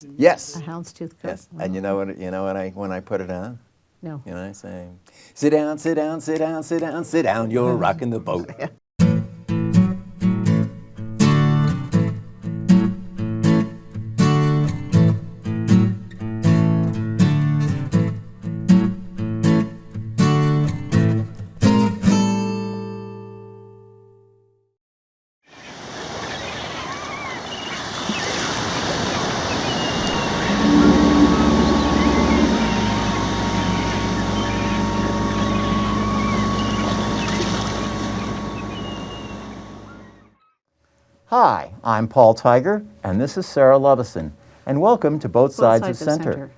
Yes. A houndstooth coat? Yes. And you know what? When I put it on, No. I say, "Sit down, sit down, sit down, sit down, sit down. You're rocking the boat." Hi, I'm Paul Tiger, and this is Sarah Levison, and welcome to Both Sides of Center.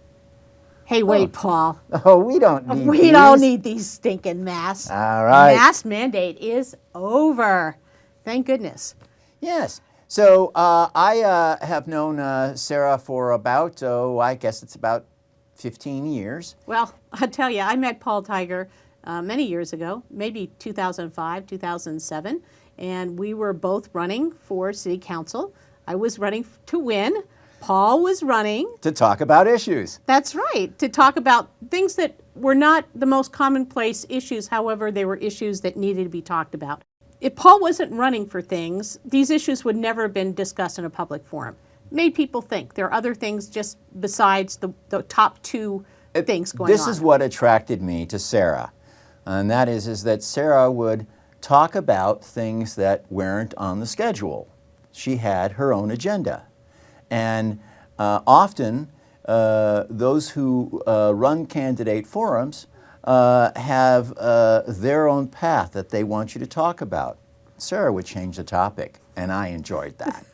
Hey, wait, Paul. Oh, we don't need We don't need these stinking masks. All right. Mask mandate is over. Thank goodness. Yes. So I have known Sarah for about, I guess it's about 15 years. Well, I'll tell you, I met Paul Tiger many years ago, maybe 2005, 2007, and we were both running for city council. I was running to win. Paul was running To talk about issues. That's right, to talk about things that were not the most commonplace issues, however, they were issues that needed to be talked about. If Paul wasn't running for things, these issues would never have been discussed in a public forum. Made people think. There are other things just besides the top two things going on. This is what attracted me to Sarah, and that is that Sarah would talk about things that weren't on the schedule. She had her own agenda. And often, those who run candidate forums have their own path that they want you to talk about. Sarah would change the topic, and I enjoyed that.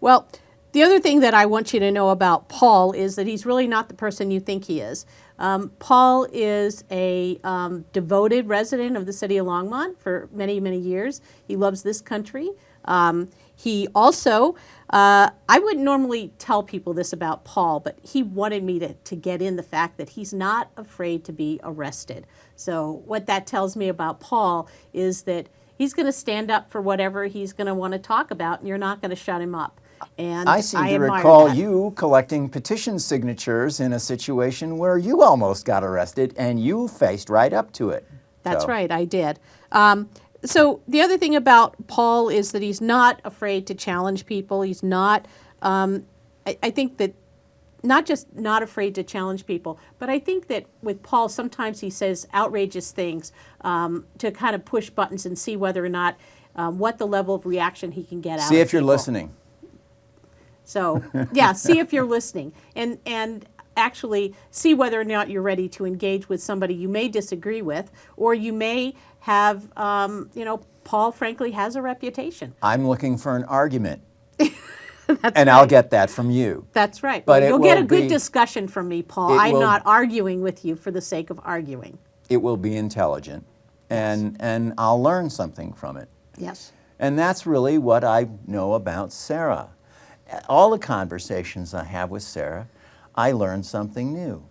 Well, the other thing that I want you to know about Paul is that he's really not the person you think he is. Paul is a devoted resident of the city of Longmont for many, many years. He loves this country. He also, I wouldn't normally tell people this about Paul, but he wanted me to get in the fact that he's not afraid to be arrested. So what that tells me about Paul is that he's going to stand up for whatever he's going to want to talk about, and you're not going to shut him up. And I seem to admire recall that. you collecting petition signatures in a situation where you almost got arrested, and you faced right up to it. That's So- right, I did. So the other thing about Paul is that he's not afraid to challenge people. He's not, I think that not just not afraid to challenge people, but I think that with Paul, sometimes he says outrageous things to kind of push buttons and see whether or not what the level of reaction he can get out of See if you're people. listening. So, yeah, see if you're listening. And actually see whether or not you're ready to engage with somebody you may disagree with, or you may have, Paul frankly has a reputation. I'm looking for an argument, That's and I'll get that from you. That's right. But Well, it you'll get will a good be- discussion from me, Paul. it I'm will- not arguing with you for the sake of arguing. It will be intelligent, and I'll learn something from it. Yes. And that's really what I know about Sarah. All the conversations I have with Sarah, I learn something new.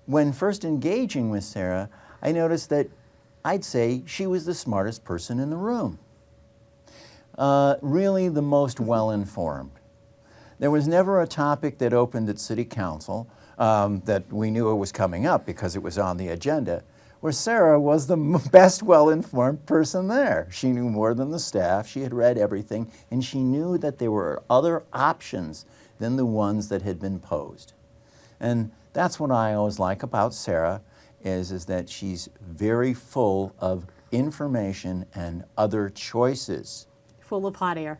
When first engaging with Sarah, I noticed that I'd say she was the smartest person in the room. Really the most well-informed. There was never a topic that opened at City Council that we knew it was coming up because it was on the agenda, where Sarah was the best well-informed person there. She knew more than the staff, she had read everything, and she knew that there were other options than the ones that had been posed. And that's what I always like about Sarah, is that she's very full of information and other choices. Full of hot air.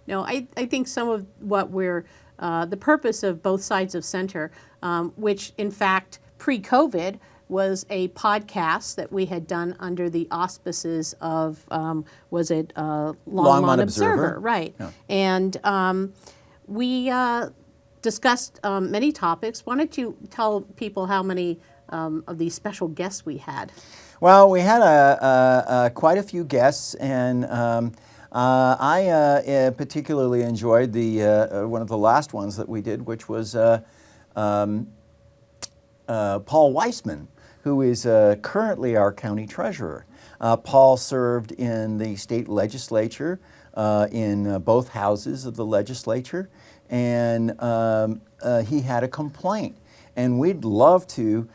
No, I think some of what we're, the purpose of Both Sides of Center, which in fact pre-COVID was a podcast that we had done under the auspices of, Longmont Observer, right. Yeah. And we discussed many topics. Why don't you tell people how many of these special guests we had? Well, we had quite a few guests, and I particularly enjoyed the one of the last ones that we did, which was Paul Weissman, who is currently our county treasurer. Paul served in the state legislature in both houses of the legislature, and he had a complaint. And we'd love to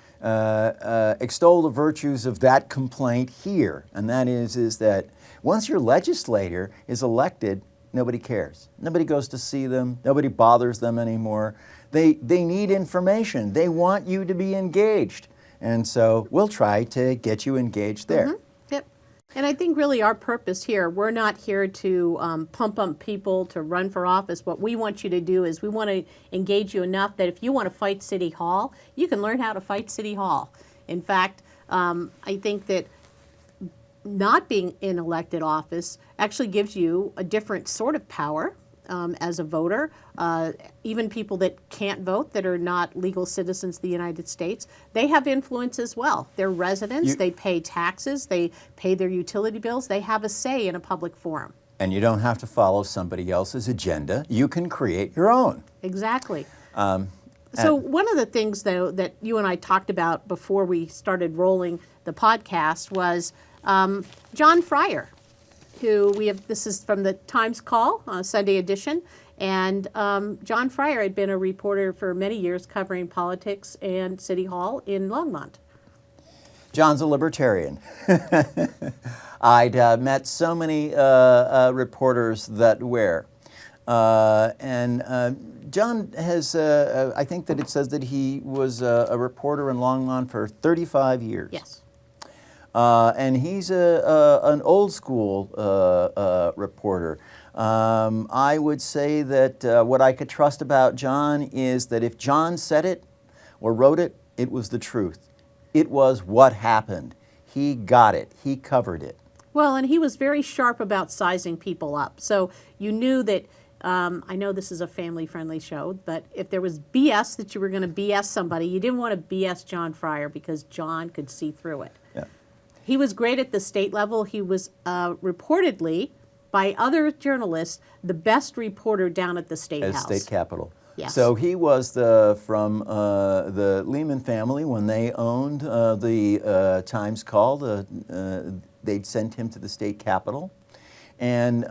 extol the virtues of that complaint here, and that is that once your legislator is elected, nobody cares. Nobody goes to see them. Nobody bothers them anymore. They need information. They want you to be engaged. And so we'll try to get you engaged there. Yep. And I think really our purpose here, we're not here to pump up people to run for office. What we want you to do is we want to engage you enough that if you want to fight City Hall, you can learn how to fight City Hall. In fact, I think that not being in elected office actually gives you a different sort of power as a voter. Even people that can't vote, that are not legal citizens of the United States, they have influence as well. They're residents, they pay taxes, they pay their utility bills, they have a say in a public forum. And you don't have to follow somebody else's agenda. You can create your own. Exactly. So one of the things, though, that you and I talked about before we started rolling the podcast was John Fryer, who this is from the Times Call, Sunday edition, and John Fryer had been a reporter for many years covering politics and City Hall in Longmont. John's a libertarian. I'd met so many reporters that were. John has, I think that it says that he was a reporter in Longmont for 35 years. Yes. And he's an old school reporter. I would say that what I could trust about John is that if John said it or wrote it, it was the truth. It was what happened. He got it. He covered it. Well, and he was very sharp about sizing people up. So you knew that, I know this is a family-friendly show, but if there was BS that you were going to BS somebody, you didn't want to BS John Fryer because John could see through it. Yeah. He was great at the state level. He was reportedly, by other journalists, the best reporter down at the State House. State Capitol. Yes. So he was from the Lehman family when they owned the Times Call. They'd sent him to the State Capitol. And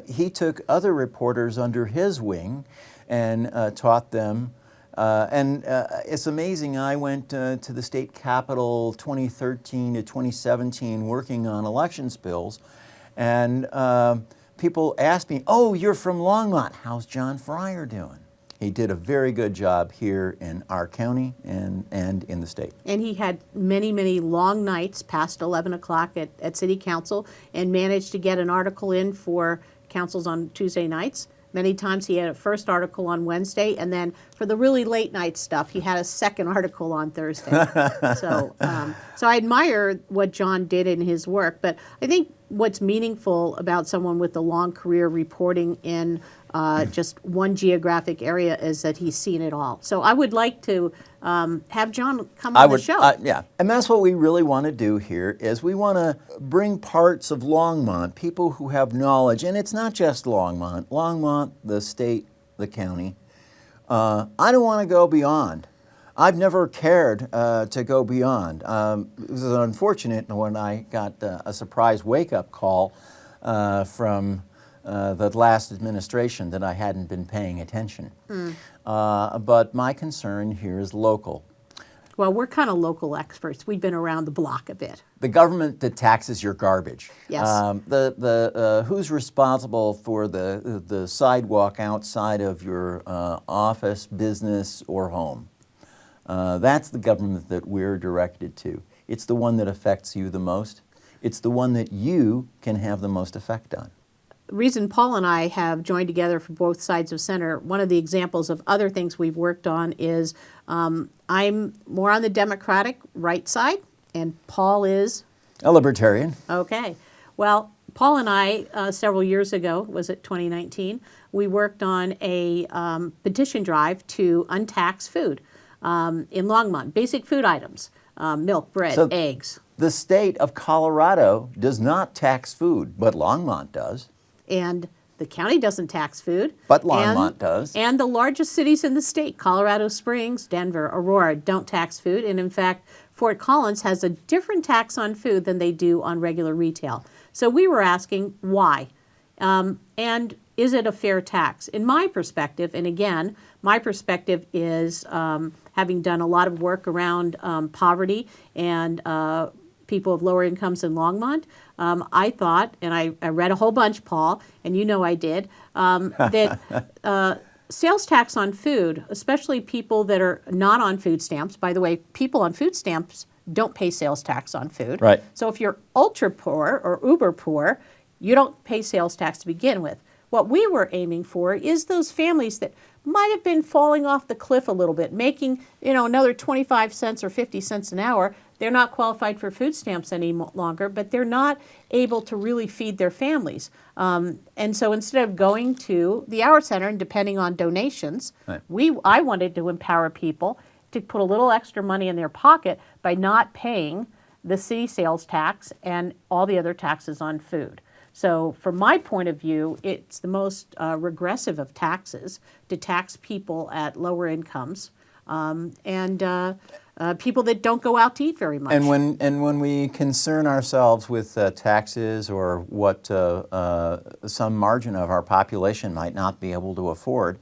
he took other reporters under his wing and taught them. It's amazing, I went to the State Capitol 2013 to 2017 working on elections bills, and people asked me, "Oh, you're from Longmont. How's John Fryer doing?" He did a very good job here in our county and in the state. And he had many, many long nights past 11 o'clock at City Council and managed to get an article in for councils on Tuesday nights. Many times he had a first article on Wednesday, and then for the really late night stuff, he had a second article on Thursday. So I admire what John did in his work, but I think what's meaningful about someone with a long career reporting in just one geographic area is that he's seen it all. So I would like to have John come on the show. Yeah, and that's what we really want to do here is we want to bring parts of Longmont, people who have knowledge, and it's not just Longmont, the state, the county. I don't want to go beyond. I've never cared to go beyond. It was unfortunate when I got a surprise wake-up call from the last administration that I hadn't been paying attention. But my concern here is local. Well, we're kind of local experts. We've been around the block a bit. The government that taxes your garbage. Yes. Who's responsible for the sidewalk outside of your office, business, or home? That's the government that we're directed to. It's the one that affects you the most. It's the one that you can have the most effect on. The reason Paul and I have joined together for both sides of center, one of the examples of other things we've worked on is I'm more on the Democratic right side, and Paul is? A libertarian. Okay. Well, Paul and I, several years ago, was it 2019, we worked on a petition drive to untax food in Longmont, basic food items, milk, bread, eggs. The state of Colorado does not tax food, but Longmont does. And the county doesn't tax food. But Longmont does. And the largest cities in the state, Colorado Springs, Denver, Aurora, don't tax food. And in fact, Fort Collins has a different tax on food than they do on regular retail. So we were asking why. And is it a fair tax? In my perspective, and again, my perspective is having done a lot of work around poverty and people of lower incomes in Longmont, I thought, and I read a whole bunch, Paul, and you know I did, that sales tax on food, especially people that are not on food stamps, by the way, people on food stamps don't pay sales tax on food. Right. So if you're ultra poor or uber poor, you don't pay sales tax to begin with. What we were aiming for is those families that might have been falling off the cliff a little bit, making, another 25 cents or 50 cents an hour. They're not qualified for food stamps any longer, but they're not able to really feed their families. And so instead of going to the Hour Center and depending on donations, right. I wanted to empower people to put a little extra money in their pocket by not paying the city sales tax and all the other taxes on food. So from my point of view, it's the most regressive of taxes to tax people at lower incomes and people that don't go out to eat very much. And when we concern ourselves with taxes or what some margin of our population might not be able to afford,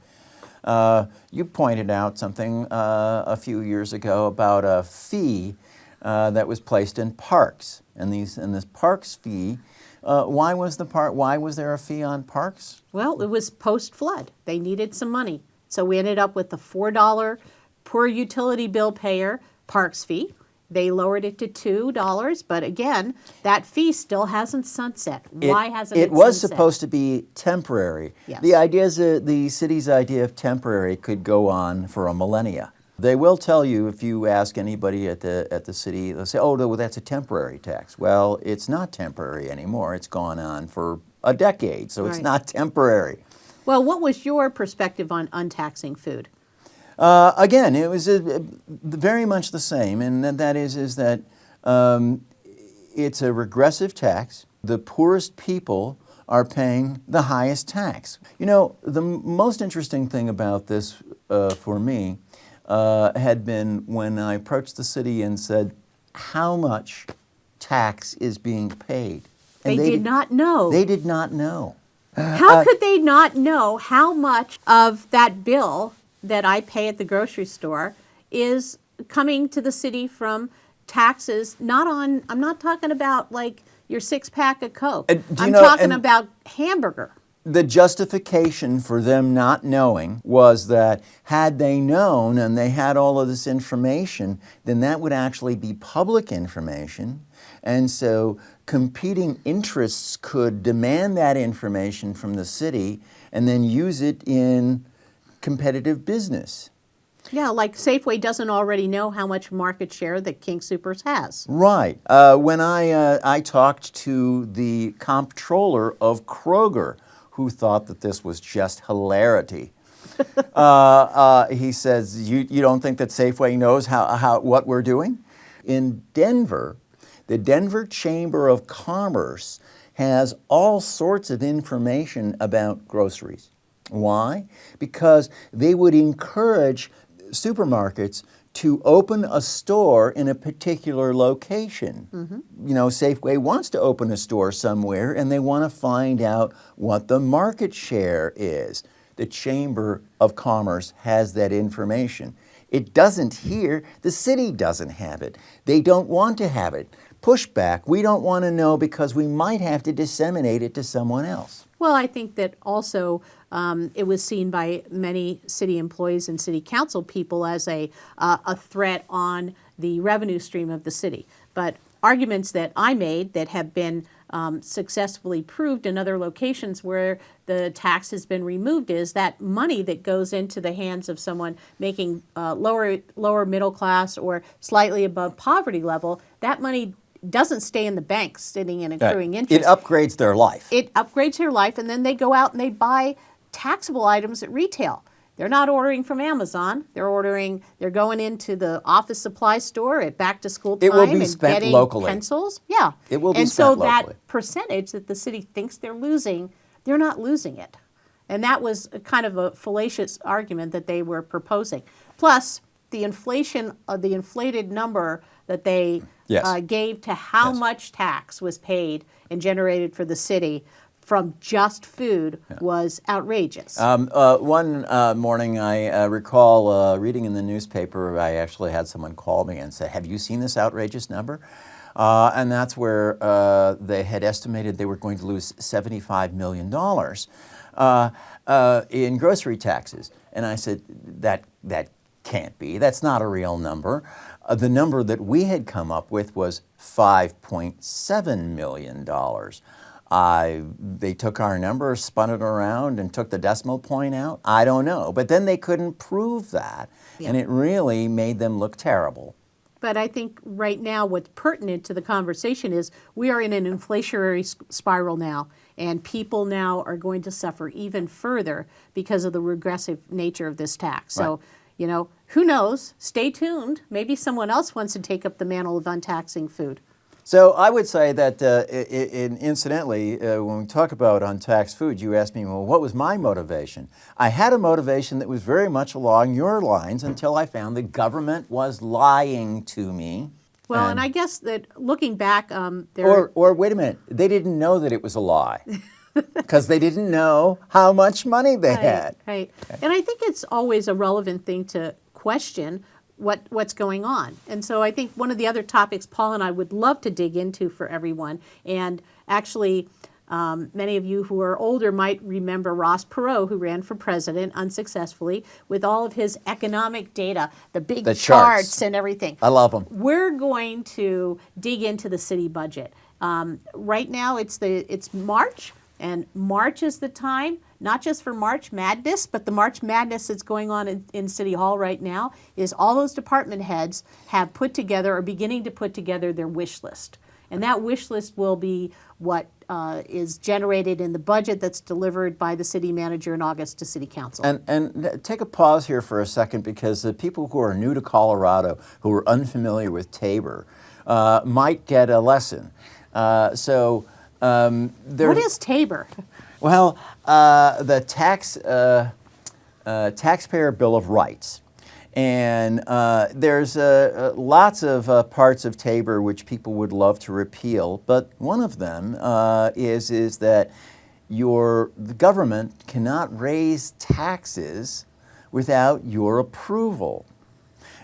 you pointed out something a few years ago about a fee that was placed in parks, and this parks fee. Why was there a fee on parks? Well, it was post-flood. They needed some money. So we ended up with the $4 per utility bill payer parks fee. They lowered it to $2, but again, that fee still hasn't sunset. Why hasn't it sunset? It was supposed to be temporary. Yes. The city's idea of temporary could go on for a millennia. They will tell you, if you ask anybody at the city, they'll say, oh, no, that's a temporary tax. Well, it's not temporary anymore. It's gone on for a decade, so it's not temporary. Well, what was your perspective on untaxing food? Again, it was very much the same, and that is that it's a regressive tax. The poorest people are paying the highest tax. The most interesting thing about this for me had been when I approached the city and said, how much tax is being paid? And They did not know. They did not know. How could they not know how much of that bill that I pay at the grocery store is coming to the city from taxes, I'm not talking about like your 6-pack of Coke. I'm talking about hamburger. The justification for them not knowing was that had they known and they had all of this information, then that would actually be public information. And so competing interests could demand that information from the city and then use it in competitive business. Yeah, like Safeway doesn't already know how much market share that King Soopers has. Right. When I talked to the comptroller of Kroger, who thought that this was just hilarity. He says, you don't think that Safeway knows what we're doing? In Denver, the Denver Chamber of Commerce has all sorts of information about groceries. Why? Because they would encourage supermarkets to open a store in a particular location. Mm-hmm. Safeway wants to open a store somewhere and they want to find out what the market share is. The Chamber of Commerce has that information. It doesn't here. The city doesn't have it. They don't want to have it. Pushback. We don't want to know because we might have to disseminate it to someone else. Well, I think that also it was seen by many city employees and city council people as a threat on the revenue stream of the city. But arguments that I made that have been successfully proved in other locations where the tax has been removed is that money that goes into the hands of someone making lower middle class or slightly above poverty level, that money doesn't stay in the bank sitting and accruing interest. It upgrades their life. It upgrades their life, and then they go out and they buy taxable items at retail. They're not ordering from Amazon. They're going into the office supply store at back to school time and getting locally. Pencils. Yeah. It will be and spent locally. And so that percentage that the city thinks they're losing, they're not losing it. And that was kind of a fallacious argument that they were proposing. Plus, the inflation, the inflated number that they gave to how much tax was paid and generated for the city from just food was outrageous. One morning, I recall reading in the newspaper, I actually had someone call me and say, have you seen this outrageous number? And that's where they had estimated they were going to lose $75 million in grocery taxes. And I said, that can't be. That's not a real number. The number that we had come up with was $5.7 million. They took our number, spun it around, and took the decimal point out. I don't know. But then they couldn't prove that, and it really made them look terrible. But I think right now what's pertinent to the conversation is we are in an inflationary spiral now, and people now are going to suffer even further because of the regressive nature of this tax. So, you know, who knows? Stay tuned. Maybe someone else wants to take up the mantle of untaxing food. So I would say that, incidentally, when we talk about untaxed food, you asked me, well, what was my motivation? I had a motivation that was very much along your lines until I found the government was lying to me. Well, and I guess that looking back, or wait a minute, they didn't know that it was a lie because they didn't know how much money they had. Right. And I think it's always a relevant thing to question what's going on. And so I think one of the other topics Paul and I would love to dig into for everyone, and actually many of you who are older might remember Ross Perot, who ran for president unsuccessfully with all of his economic data, the big charts and everything. I love them. We're going to dig into the city budget. Right now it's March, and March is the time, not just for March Madness, but the March Madness that's going on in City Hall right now is all those department heads have put together or beginning to put together their wish list. And that wish list will be what is generated in the budget that's delivered by the city manager in August to City Council. And take a pause here for a second, because the people who are new to Colorado, who are unfamiliar with Tabor, might get a lesson. What is Tabor? Well, the Taxpayer Bill of Rights. And there's lots of parts of Tabor which people would love to repeal, but one of them is that the government cannot raise taxes without your approval.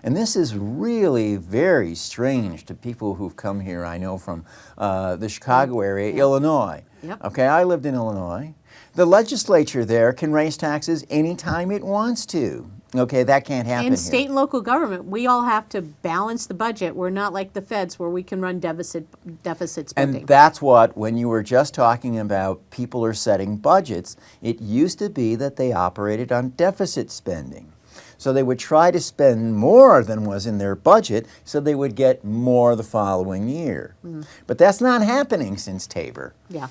And this is really very strange to people who've come here, I know, from the Chicago area, Illinois. Yep. Okay, I lived in Illinois. The legislature there can raise taxes anytime it wants to. Okay, that can't happen In here. state and local government, we all have to balance the budget. We're not like the feds where we can run deficit spending. And that's what, when you were just talking about people are setting budgets, it used to be that they operated on deficit spending. So they would try to spend more than was in their budget so they would get more the following year. But that's not happening since Tabor. Yeah.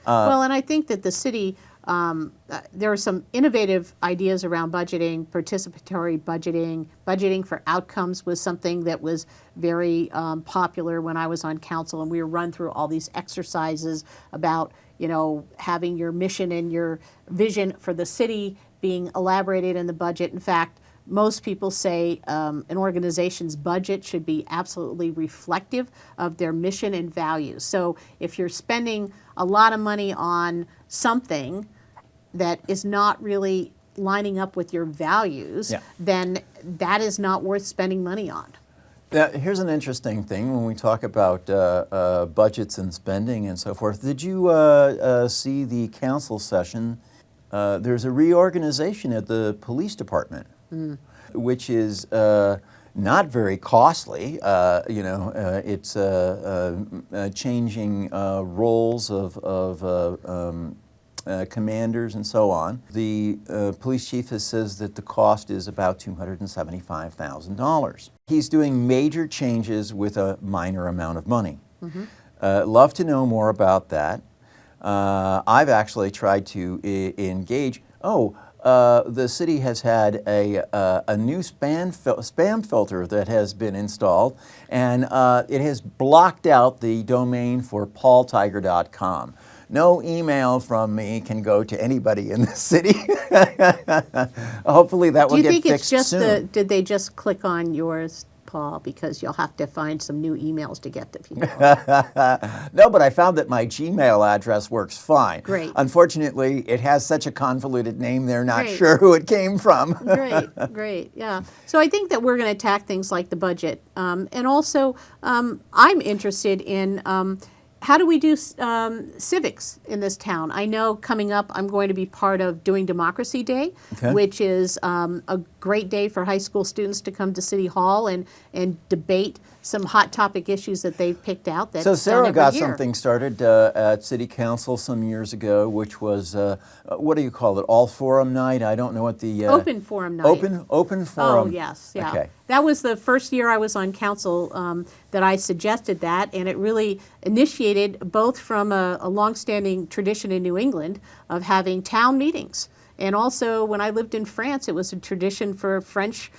Well, and I think that the city, there are some innovative ideas around budgeting, participatory budgeting. Budgeting for outcomes was something that was very popular when I was on council, and we were run through all these exercises about, you know, having your mission and your vision for the city being elaborated in the budget. In fact, most people say an organization's budget should be absolutely reflective of their mission and values. So if you're spending a lot of money on something that is not really lining up with your values, then that is not worth spending money on. Now, here's an interesting thing when we talk about budgets and spending and so forth. Did you see the council session? There's a reorganization at the police department, which is not very costly. It's changing roles of commanders and so on. The police chief says that the cost is about $275,000. He's doing major changes with a minor amount of money. Love to know more about that. I've actually tried to engage. The city has had a new spam filter that has been installed, and it has blocked out the domain for paultiger.com. No email from me can go to anybody in the city. Hopefully that will get fixed soon. Did they just click on yours? Paul, because you'll have to find some new emails to get to people. No, but I found that my Gmail address works fine. Great. Unfortunately, it has such a convoluted name, they're not Great. sure who it came from. Great, yeah. So I think that we're going to attack things like the budget. And also, I'm interested in how do we do civics in this town? I know coming up I'm going to be part of doing Democracy Day, Okay. which is a great day for high school students to come to City Hall and debate some hot topic issues that they've picked out. That's So done Sarah every got year. something started at City Council some years ago, which was, what do you call it, all forum night? I don't know what the... Open forum night. Open forum. Oh, yes, yeah. Okay. That was the first year I was on council that I suggested that, and it really initiated both from a longstanding tradition in New England of having town meetings. And also, when I lived in France, it was a tradition for French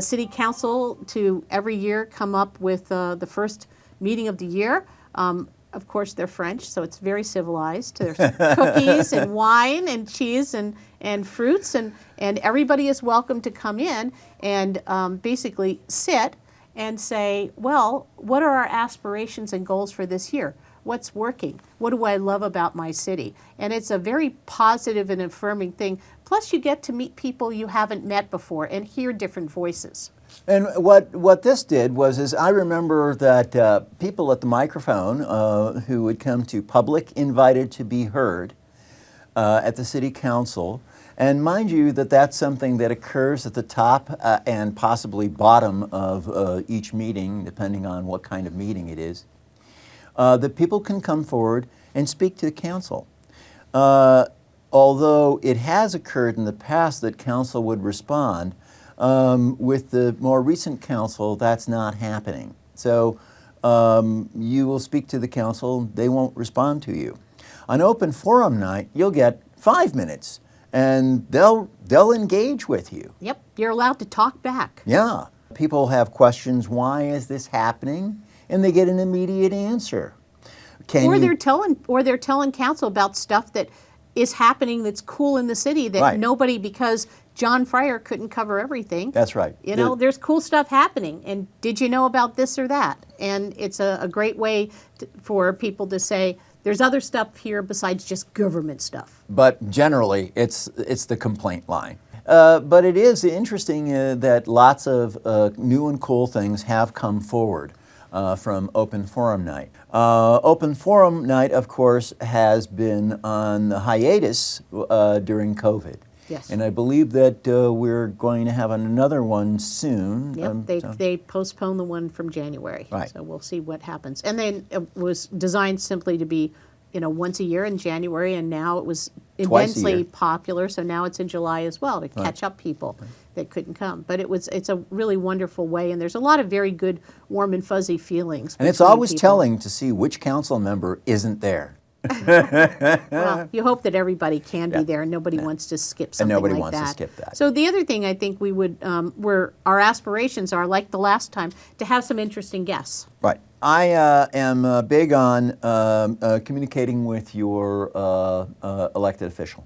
city council to every year come up with the first meeting of the year. Of course, they're French, so it's very civilized. There's cookies and wine and cheese and fruits, and everybody is welcome to come in and basically sit and say, well, what are our aspirations and goals for this year? What's working? What do I love about my city? And it's a very positive and affirming thing. Plus, you get to meet people you haven't met before and hear different voices. And what this did was I remember that people at the microphone who would come to public invited to be heard at the City Council. And mind you that that's something that occurs at the top and possibly bottom of each meeting, depending on what kind of meeting it is. That people can come forward and speak to the council. Although it has occurred in the past that council would respond, with the more recent council, that's not happening. So you will speak to the council, they won't respond to you. On open forum night, you'll get 5 minutes, and they'll engage with you. Yep, you're allowed to talk back. Yeah. People have questions, why is this happening? And they get an immediate answer. Or they're telling council about stuff that is happening that's cool in the city that Right. nobody, because John Fryer couldn't cover everything. That's right. You know, there's cool stuff happening, and did you know about this or that? And it's a great way for people to say, there's other stuff here besides just government stuff. But generally, it's the complaint line. But it is interesting that lots of new and cool things have come forward from Open Forum Night. Open Forum Night, of course, has been on the hiatus during COVID. Yes. And I believe that we're going to have another one soon. Yep, they postponed the one from January. Right. So we'll see what happens. And then it was designed simply to be, once a year in January, and now it was Twice a immensely year. popular, so now it's in July as well to catch up people that couldn't come. But it's a really wonderful way, and there's a lot of very good warm and fuzzy feelings. And it's between always people. telling to see which council member isn't there. Well, you hope that everybody can be there, and nobody wants to skip something nobody like wants to that. skip that. So the other thing I think we would, where our aspirations are, like the last time, to have some interesting guests. Right. I am big on communicating with your elected official.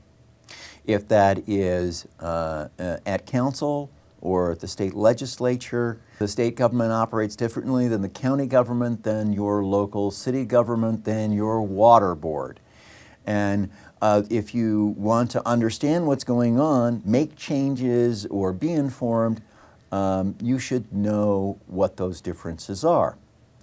If that is at council or at the state legislature, the state government operates differently than the county government, than your local city government, than your water board. And if you want to understand what's going on, make changes, or be informed, you should know what those differences are.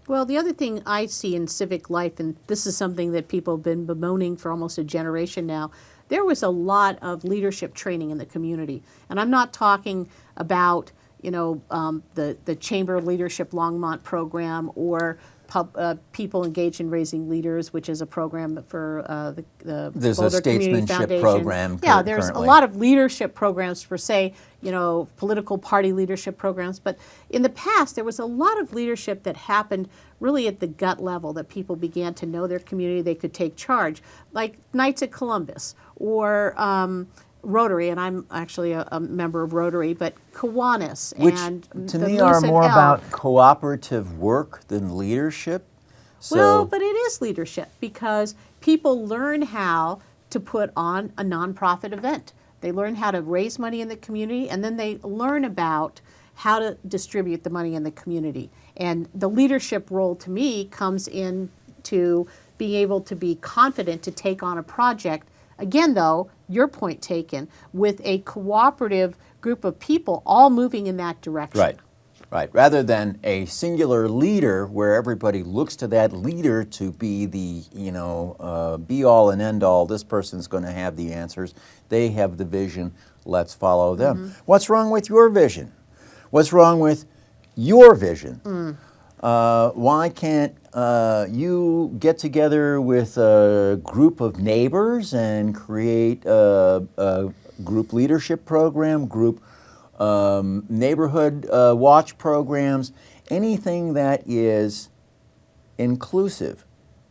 Well, the other thing I see in civic life, and this is something that people have been bemoaning for almost a generation now, there was a lot of leadership training in the community. And I'm not talking about, the Chamber Leadership Longmont program or People Engaged in Raising Leaders, which is a program for the There's Boulder a Community statesmanship Foundation. program Yeah, there's currently. a lot of leadership programs per se, political party leadership programs. But in the past, there was a lot of leadership that happened really at the gut level, that people began to know their community, they could take charge, like Knights at Columbus or Rotary, and I'm actually a member of Rotary, but Kiwanis Which, and to the me, are Lucent more Elk. about cooperative work than leadership. So, Well, but it is leadership, because people learn how to put on a nonprofit event. They learn how to raise money in the community, and then they learn about how to distribute the money in the community. And the leadership role to me comes in to being able to be confident to take on a project. Again, though, your point taken, with a cooperative group of people all moving in that direction. Right, right. Rather than a singular leader where everybody looks to that leader to be the, be all and end all. This person's going to have the answers. They have the vision. Let's follow them. What's wrong with your vision? What's wrong with your vision? Why can't you get together with a group of neighbors and create a group leadership program, group neighborhood watch programs, anything that is inclusive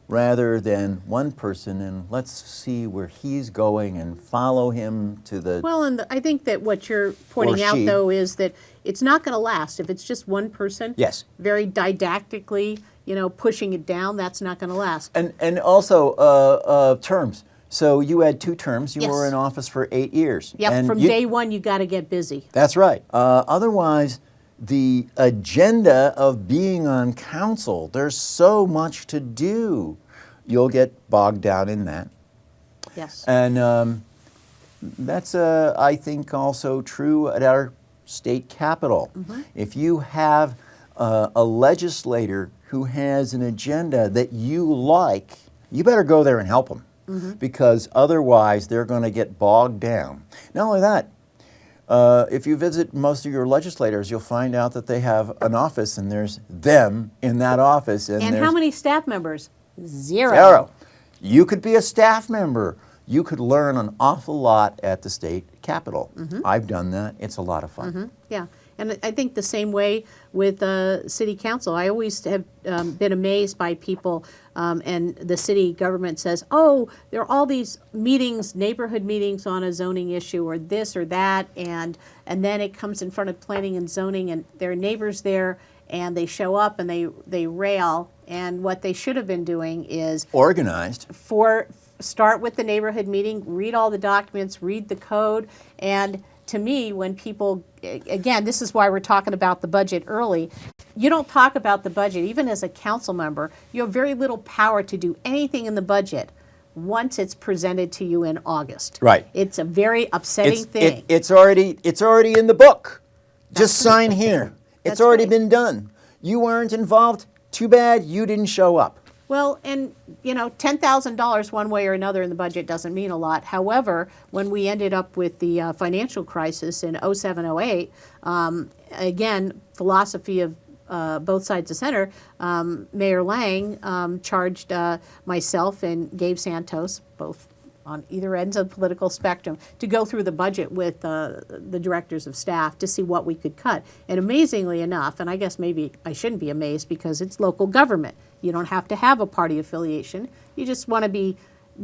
rather than one person, and let's see where he's going and follow him to the... Well, and I think that what you're pointing out, though, is that it's not going to last. If it's just one person, yes, very didactically, pushing it down, that's not going to last. And also terms. So you had 2 terms. You Yes. were in office for 8 years. Yep, and from day one, you got to get busy. That's right. Otherwise, the agenda of being on council, there's so much to do. You'll get bogged down in that. Yes. And that's, I think, also true at our state capitol. If you have a legislator who has an agenda that you like, you better go there and help them. Because otherwise they're going to get bogged down. Not only that, if you visit most of your legislators, you'll find out that they have an office and there's them in that office. And there's how many staff members? Zero. 0. You could be a staff member. You could learn an awful lot at the state capitol. I've done that. It's a lot of fun. Yeah. And I think the same way with city council. I always have been amazed by people, and the city government says, oh, there are all these meetings, neighborhood meetings on a zoning issue or this or that, and then it comes in front of planning and zoning, and there are neighbors there, and they show up and they rail, and what they should have been doing is Organized. Start with the neighborhood meeting, read all the documents, read the code, and to me, when people, again, this is why we're talking about the budget early, you don't talk about the budget, even as a council member, you have very little power to do anything in the budget once it's presented to you in August. Right. It's a very upsetting thing. It's already in the book. Just sign here. It's That's already right. been done. You weren't involved. Too bad you didn't show up. Well, and $10,000 one way or another in the budget doesn't mean a lot. However, when we ended up with the financial crisis in 07-08, again, philosophy of both sides of center, Mayor Lang charged myself and Gabe Santos, both on either ends of the political spectrum, to go through the budget with the directors of staff to see what we could cut. And amazingly enough, and I guess maybe I shouldn't be amazed because it's local government. You don't have to have a party affiliation. You just want to be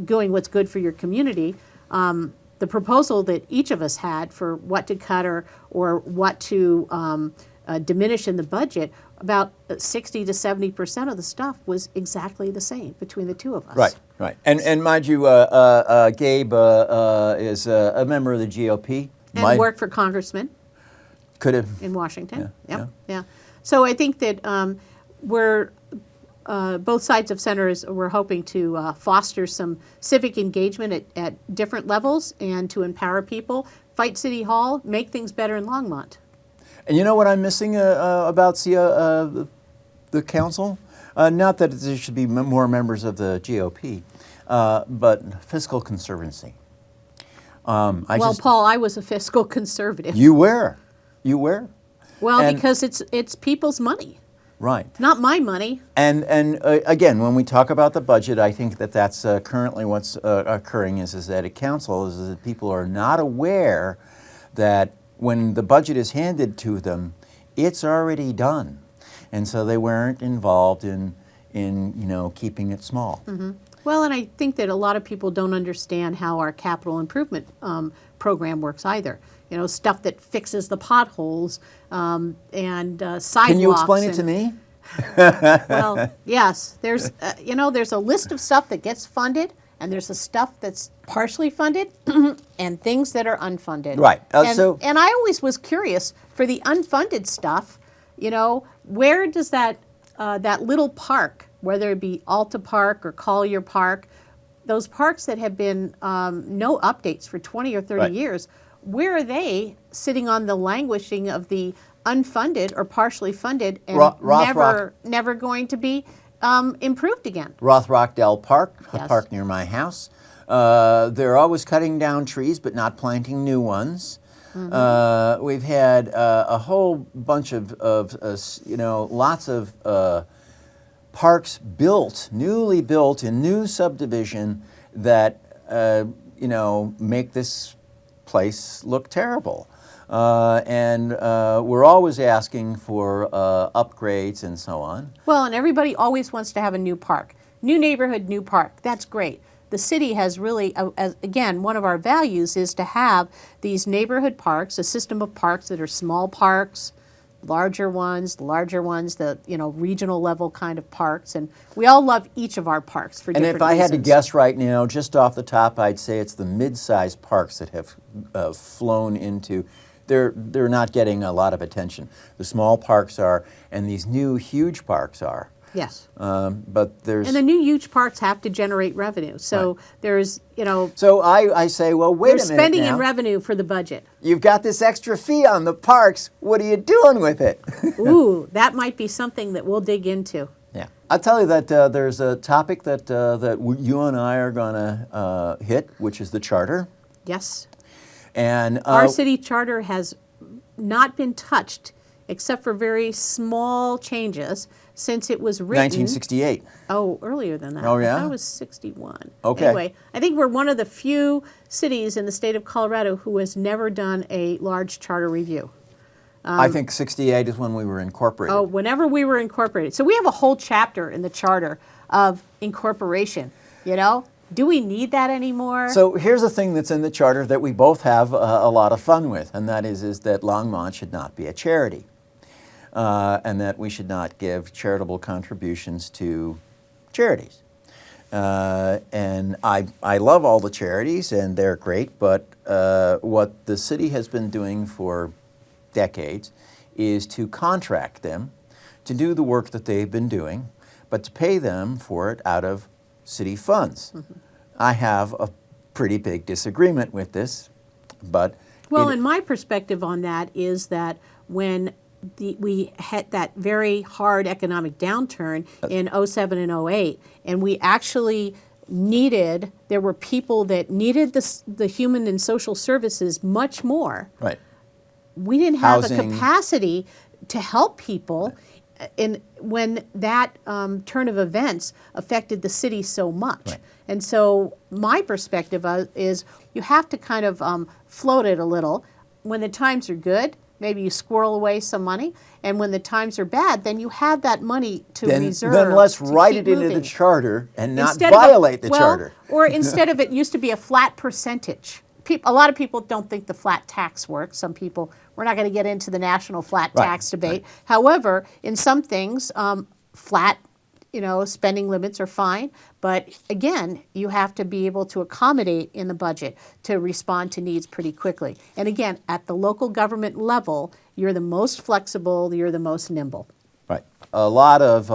doing what's good for your community. The proposal that each of us had for what to cut or what to diminish in the budget, about 60 to 70% of the stuff was exactly the same between the two of us. Right, right. And mind you, Gabe is a member of the GOP. And worked for congressmen Could have. in Washington. Yeah, Yeah. So I think that we're both sides of center we're hoping to foster some civic engagement at different levels and to empower people, fight City Hall, make things better in Longmont. And you know what I'm missing about the council? Not that there should be more members of the GOP, but fiscal conservancy. Paul, I was a fiscal conservative. You were. Well, because it's people's money. Right. Not my money. And again, when we talk about the budget, I think that's currently what's occurring is that at council is that people are not aware that when the budget is handed to them, it's already done, and so they weren't involved in keeping it small. Mm-hmm. Well, and I think that a lot of people don't understand how our capital improvement program works either. Stuff that fixes the potholes and sidewalks. Can you explain it to me? Well, yes. There's a list of stuff that gets funded, and there's the stuff that's partially funded and things that are unfunded. Right. And I always was curious for the unfunded stuff, where does that little park, whether it be Alta Park or Collier Park, those parks that have been no updates for 20 or 30 years, where are they sitting on the languishing of the unfunded or partially funded and never going to be improved again? Rockdale Park, Yes. a park near my house. They're always cutting down trees but not planting new ones. We've had a whole bunch of lots of parks newly built in new subdivision that, make this place look terrible. And we're always asking for upgrades and so on. Well, and everybody always wants to have a new park. New neighborhood, new park. That's great. The city has really, again, one of our values is to have these neighborhood parks, a system of parks that are small parks, larger ones, the regional level kind of parks, and we all love each of our parks for different reasons. And if I had to guess right now, just off the top, I'd say it's the mid-sized parks that have flown into. They're not getting a lot of attention. The small parks are, and these new huge parks are. Yes. But there's... And the new huge parks have to generate revenue. So there's, So I say, well, wait a minute They're spending now. in revenue for the budget. You've got this extra fee on the parks. What are you doing with it? Ooh, that might be something that we'll dig into. Yeah. I'll tell you that there's a topic that you and I are going to hit, which is the charter. Yes. And our city charter has not been touched except for very small changes since it was written. 1968. Oh, earlier than that. Oh, yeah? I thought it was 61. Okay. Anyway, I think we're one of the few cities in the state of Colorado who has never done a large charter review. I think 68 is when we were incorporated. Oh, whenever we were incorporated. So we have a whole chapter in the charter of incorporation, Do we need that anymore? So here's a thing that's in the charter that we both have a lot of fun with, and that is that Longmont should not be a charity, and that we should not give charitable contributions to charities. And I love all the charities, and they're great, but what the city has been doing for decades is to contract them to do the work that they've been doing, but to pay them for it out of city funds. Mm-hmm. I have a pretty big disagreement with this, but... Well, and my perspective on that is that when we had that very hard economic downturn in 07 and 08, and we actually there were people that needed the human and social services much more. Right. We didn't have Housing. a capacity to help people when that turn of events affected the city so much. Right. And so my perspective is you have to kind of float it a little. When the times are good, maybe you squirrel away some money. And when the times are bad, then you have that money to reserve. Then let's to write keep it into moving. the charter and not Instead of violate the charter. Or instead of it used to be a flat percentage. A lot of people don't think the flat tax works. Some people, we're not going to get into the national flat tax debate. Right. However, in some things, flat, spending limits are fine. But again, you have to be able to accommodate in the budget to respond to needs pretty quickly. And again, at the local government level, you're the most flexible, you're the most nimble. Right. A lot of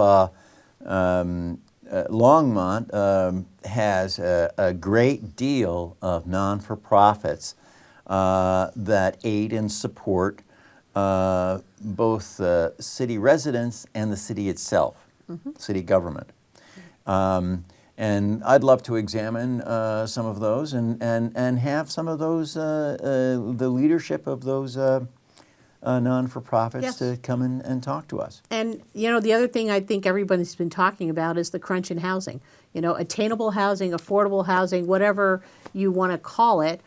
Longmont has a great deal of non-for-profits that aid and support both city residents and the city itself, city government. And I'd love to examine some of those and have some of those, the leadership of those non-for-profits to come and talk to us. And, the other thing I think everybody's been talking about is the crunch in housing. Attainable housing, affordable housing, whatever you want to call it,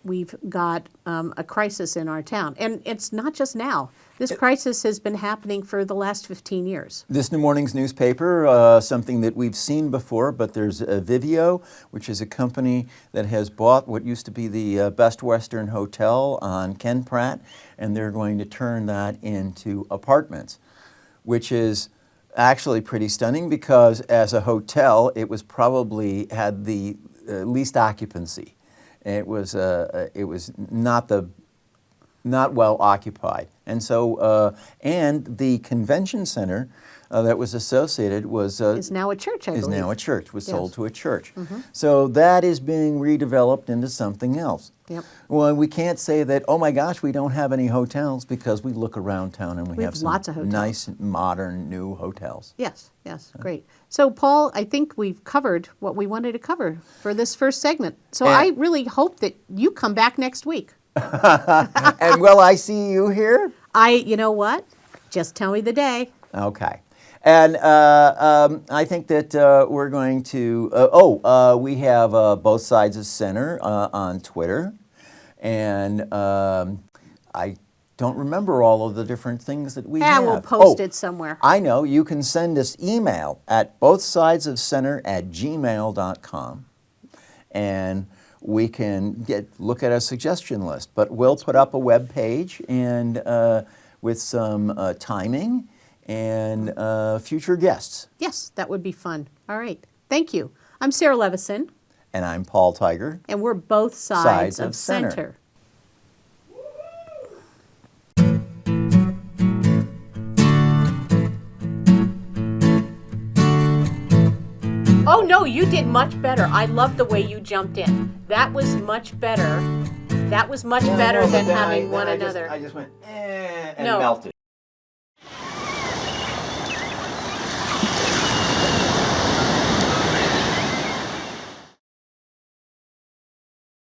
we've got a crisis in our town. And it's not just now. This crisis has been happening for the last 15 years. This morning's newspaper, something that we've seen before, but there's Vivio, which is a company that has bought what used to be the Best Western Hotel on Ken Pratt, and they're going to turn that into apartments, which is actually pretty stunning because as a hotel, it was probably had the least occupancy. It was not well occupied, and so and the convention center that was associated was Is now a church, I is believe. now a church. Was sold Yes. to a church, so that is being redeveloped into something else. Yep. Well, we can't say that. Oh my gosh, we don't have any hotels because we look around town and we have have some lots of hotels. nice, modern, new hotels. Yes, great. So, Paul, I think we've covered what we wanted to cover for this first segment. So And- I really hope that you come back next week. And will I see you here? You know what? Just tell me the day. Okay. And I think that we're going to, we have Both Sides of Center on Twitter. And I don't remember all of the different things that we have. We'll post it somewhere. I know. You can send us email at bothsidesofcenter@gmail.com. And we can look at a suggestion list. But we'll put up a web page and with some timing and future guests. Yes, that would be fun. All right. Thank you. I'm Sarah Levison, And I'm Paul Tiger. and we're both sides of center. Oh, no, you did much better. I love the way you jumped in. That was much better. That was much better than having one another. I just went, and No. melted.